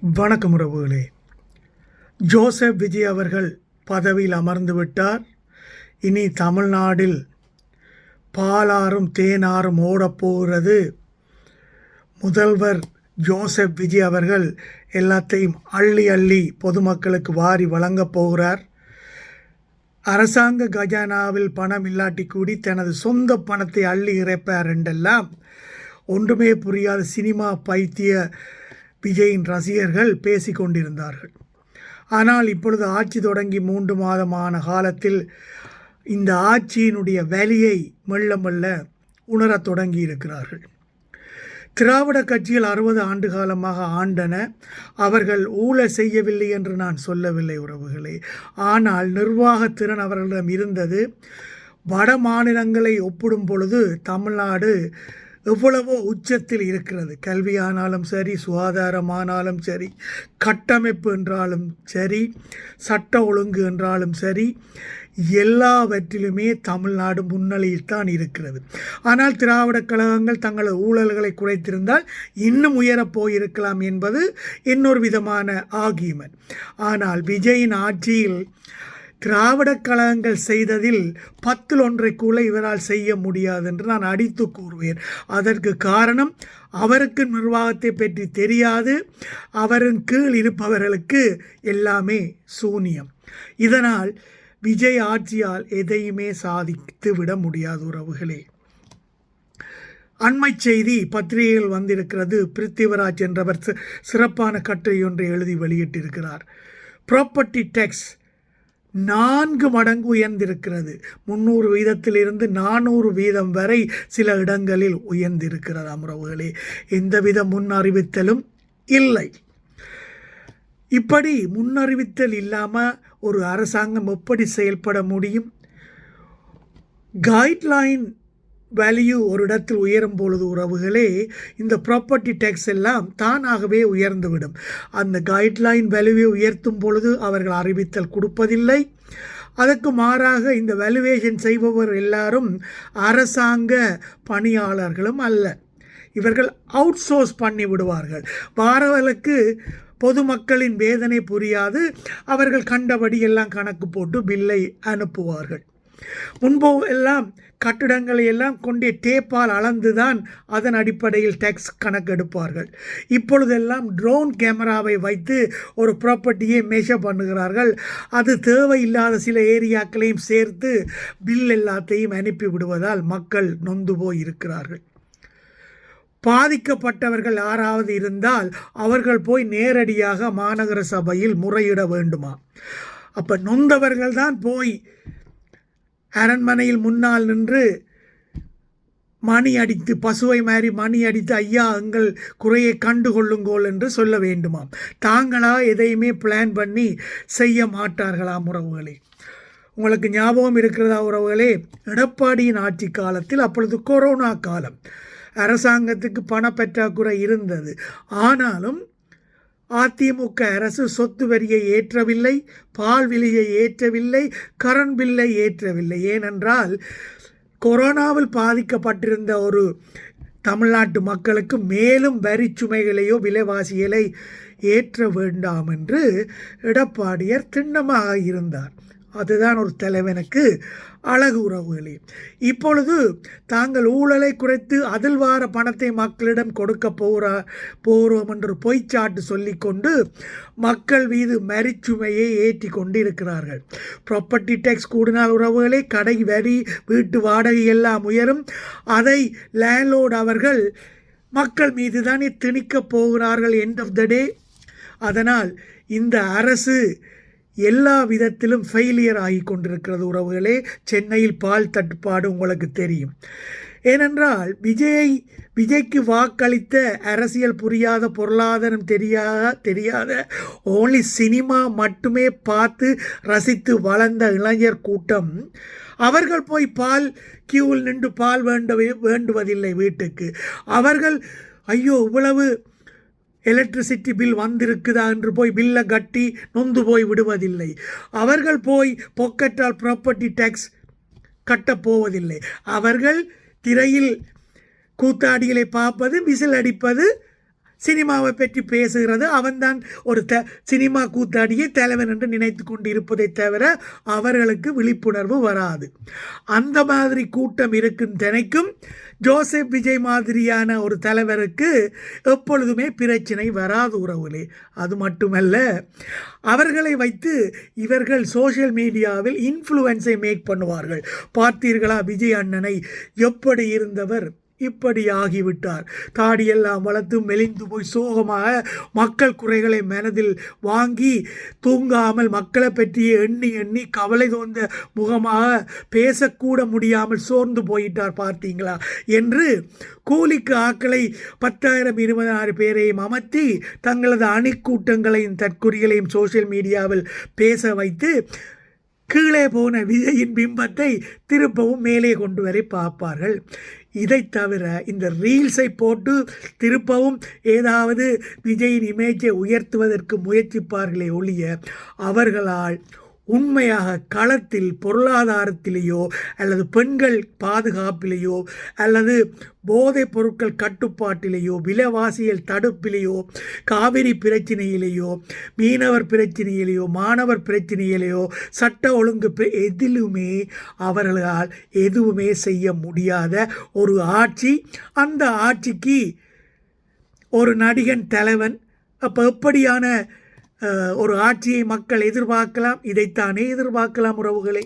வணக்கம் உறவுகளே. ஜோசப் விஜய் அவர்கள் பதவியில் அமர்ந்து விட்டார். இனி தமிழ்நாட்டில் பாலாறும் தேனாறும் ஓடப்போகிறது. முதல்வர் ஜோசப் விஜய் அவர்கள் எல்லாத்தையும் அள்ளி அள்ளி பொதுமக்களுக்கு வாரி வழங்கப் போகிறார். அரசாங்க கஜானாவில் பணம் இல்லாட்டி கூடி தனது சொந்த பணத்தை அள்ளி இறைப்பார் என்றெல்லாம் ஒன்றுமே புரியாத சினிமா பைத்திய விஜயின் ரசிகர்கள் பேசி கொண்டிருந்தார்கள். ஆனால் இப்பொழுது ஆட்சி தொடங்கி 3 மாதமான காலத்தில் இந்த ஆட்சியினுடைய வலியை மெல்ல மெல்ல உணரத் தொடங்கி இருக்கிறார்கள். திராவிட கட்சிகள் 60 ஆண்டு காலமாக ஆண்டன. அவர்கள் ஊழல் செய்யவில்லை என்று நான் சொல்லவில்லை உறவுகளே. ஆனால் நிர்வாகத்திறன் அவர்களிடம் இருந்தது. வட மாநிலங்களை ஒப்பிடும் பொழுது தமிழ்நாடு எவ்வளவோ உச்சத்தில் இருக்கிறது. கல்வியானாலும் சரி, சுகாதாரமானாலும் சரி, கட்டமைப்பு என்றாலும் சரி, சட்ட ஒழுங்கு என்றாலும் சரி, எல்லாவற்றிலுமே தமிழ்நாடு முன்னிலையில் தான் இருக்கிறது. ஆனால் திராவிட கழகங்கள் தங்களது ஊழல்களை குறைத்திருந்தால் இன்னும் உயரப் போயிருக்கலாம் என்பது இன்னொரு விதமான ஆர்கியூமெண்ட். ஆனால் விஜயின் ஆட்சியில் திராவிட கழகங்கள் செய்ததில் 10 1 கூட இவரால் செய்ய முடியாது என்று நான் அடித்து கூறுவேன். அதற்கு காரணம் அவருக்கு நிர்வாகத்தை பற்றி தெரியாது. அவரின் கீழ் இருப்பவர்களுக்கு எல்லாமே சூனியம். இதனால் விஜய் ஆட்சியால் எதையுமே சாதித்து விட முடியாது உறவுகளே. அண்மை செய்தி பத்திரிகைகள் வந்திருக்கிறது. பிருத்திவிராஜ் என்றவர் சிறப்பான கட்டுரை ஒன்றை எழுதி வெளியிட்டிருக்கிறார். ப்ராப்பர்ட்டி டேக்ஸ் 4 மடங்கு உயர்ந்திருக்கிறது. 300 வீதத்திலிருந்து 400 வீதம் வரை சில இடங்களில் உயர்ந்திருக்கிறது உறவுகளே. எந்தவித முன்னறிவித்தலும் இல்லை. இப்படி முன்னறிவித்தல் இல்லாமல் ஒரு அரசாங்கம் எப்படி செயல்பட முடியும்? கைட்லைன் வேல்யூ ஒரு இடத்தில் உயரும் பொழுது உறவுகளே, இந்த ப்ராப்பர்ட்டி டேக்ஸ் எல்லாம் தானாகவே உயர்ந்துவிடும். அந்த கைட்லைன் வேல்யூவை உயர்த்தும் பொழுது அவர்கள் அறிவித்தல் கொடுப்பதில்லை. அதற்கு மாறாக இந்த வேல்யூவேஷன் செய்பவர் எல்லாரும் அரசாங்க பணியாளர்களும் அல்ல. இவர்கள் அவுட் சோர்ஸ் பண்ணி விடுவார்கள். வாரவர்களுக்கு பொதுமக்களின் வேதனை புரியாது. அவர்கள் கண்டபடி எல்லாம் கணக்கு போட்டு பில்லை அனுப்புவார்கள். முன்பு எல்லாம் கட்டிடங்களை எல்லாம் கொண்டே டேப்பால் அளந்துதான் அதன் அடிப்படையில் டேக்ஸ் கணக்கெடுப்பார்கள். இப்பொழுதெல்லாம் ட்ரோன் கேமராவை வைத்து ஒரு ப்ராப்பர்ட்டியை மெஷர் பண்ணுகிறார்கள். அது தேவையில்லாத சில ஏரியாக்களையும் சேர்த்து பில் எல்லாத்தையும் அனுப்பி விடுவதால் மக்கள் நொந்து போய் இருக்கிறார்கள். பாதிக்கப்பட்டவர்கள் யாராவது இருந்தால் அவர்கள் போய் நேரடியாக மாநகர சபையில் முறையிட வேண்டுமா? அப்போ நொந்தவர்கள் தான் போய் அரண்மனையில் முன்னால் நின்று மணி அடித்து, பசுவை மாதிரி மணி அடித்து, ஐயா எங்கள் குறையை கண்டுகொள்ளுங்கோள் என்று சொல்ல வேண்டுமாம். தாங்களா எதையுமே பிளான் பண்ணி செய்ய மாட்டார்களாம் உறவுகளே. உங்களுக்கு ஞாபகம் இருக்கிறதா உறவுகளே? எடப்பாடியின் ஆட்சி காலத்தில், அப்பொழுது கொரோனா காலம், அரசாங்கத்துக்கு பணப்பற்றாக்குறை இருந்தது. ஆனாலும் அதிமுக அரசு சொத்து வரியை ஏற்றவில்லை, பால் விலையை ஏற்றவில்லை, கரண்ட் பில்லை ஏற்றவில்லை. ஏனென்றால் கொரோனாவில் பாதிக்கப்பட்டிருந்த ஒரு தமிழ்நாட்டு மக்களுக்கு மேலும் வரி சுமைகளையோ விலைவாசிகளை ஏற்ற வேண்டாம் என்று எடப்பாடியார் திண்ணமாக இருந்தார். அதுதான் ஒரு தலைவனுக்கு அழகு உறவுகளே. இப்பொழுது தாங்கள் ஊழலை குறைத்து அதில் வார பணத்தை மக்களிடம் கொடுக்க போகிறோம் என்று பொய்ச்சாட்டு சொல்லிக்கொண்டு மக்கள் மீது மரிச்சுமையை ஏற்றி கொண்டு இருக்கிறார்கள். ப்ராப்பர்ட்டி டேக்ஸ் கூடினால் உறவுகளே கடை வரி, வீட்டு வாடகை எல்லாம் உயரும். அதை லேண்ட்லோர்டு அவர்கள் மக்கள் மீது தானே திணிக்கப் போகிறார்கள் எண்ட் ஆஃப் த டே. அதனால் இந்த அரசு எல்லா விதத்திலும் ஃபெயிலியர் ஆகி கொண்டிருக்கிறது உறவுகளே. சென்னையில் பால் தட்டுப்பாடு உங்களுக்கு தெரியும். ஏனென்றால் விஜய்க்கு வாக்களித்த அரசியல் புரியாத, பொருளாதாரம் தெரியாத ஓன்லி சினிமா மட்டுமே பார்த்து ரசித்து வளர்ந்த இளைஞர் கூட்டம் அவர்கள் போய் பால் கியூவில் நின்று பால் வேண்டுவதில்லை வீட்டுக்கு. அவர்கள் ஐயோ இவ்வளவு எலக்ட்ரிசிட்டி பில் வந்திருக்குதா என்று போய் பில்லை கட்டி நொந்து போய் விடுவதில்லை. அவர்கள் போய் பாக்கெட்டால் ப்ராப்பர்ட்டி டேக்ஸ் கட்டப்போவதில்லை. அவர்கள் திரையில் கூத்தாடிகளை பார்ப்பது, விசில் அடிப்பது, சினிமாவை பற்றி பேசுகிறது. அவன்தான் ஒரு சினிமா கூத்தாடியை தலைவன் என்று நினைத்து கொண்டு இருப்பதை தவிர அவர்களுக்கு விழிப்புணர்வு வராது. அந்த மாதிரி கூட்டம் இருக்கும் தினைக்கும் ஜோசப் விஜய் மாதிரியான ஒரு தலைவருக்கு எப்பொழுதுமே பிரச்சனை வராது உறவுகளே. அது மட்டுமல்ல, அவர்களை வைத்து இவர்கள் சோஷியல் மீடியாவில் இன்ஃப்ளூயன்ஸை மேக் பண்ணுவார்கள். பார்த்தீர்களா விஜய் அண்ணனை, எப்படி இருந்தவர் இப்படி ஆகிவிட்டார், தாடியெல்லாம் வளர்த்து மெலிந்து போய் சோகமாக மக்கள் குறைகளை மனதில் வாங்கி தூங்காமல் மக்களை பற்றியே எண்ணி எண்ணி கவலை தோன்ற முகமாக பேசக்கூட முடியாமல் சோர்ந்து போயிட்டார் பார்த்தீங்களா என்று கூலிக்கு ஆக்களை 10,000 20,000 பேரையும் அமர்த்தி தங்களது அணிக்கூட்டங்களையும் தற்கொலைகளையும் சோஷியல் மீடியாவில் பேச வைத்து கீழே போன விஜயின் பிம்பத்தை திருப்பவும் மேலே கொண்டு வரை பார்ப்பார்கள். இதை தவிர இந்த ரீல்ஸை போட்டு திருப்பவும் ஏதாவது விஜயின் இமேஜை உயர்த்துவதற்கு முயற்சிப்பார்களே ஒழிய அவர்களால் உண்மையாக களத்தில் பொருளாதாரத்திலேயோ அல்லது பெண்கள் பாதுகாப்பிலேயோ அல்லது போதைப் பொருட்கள் கட்டுப்பாட்டிலேயோ விலைவாசியல் தடுப்பிலேயோ காவிரி பிரச்சனையிலேயோ மீனவர் பிரச்சனையிலேயோ மாணவர் பிரச்சனையிலேயோ சட்ட ஒழுங்கு எதிலுமே அவர்களால் எதுவுமே செய்ய முடியாத ஒரு ஆட்சி. அந்த ஆட்சிக்கு ஒரு நடிகன் தலைவன். அப்போ எப்படியான ஒரு ஆட்சியை மக்கள் எதிர்பார்க்கலாம்? இதைத்தானே எதிர்பார்க்கலாம் உறவுகளை.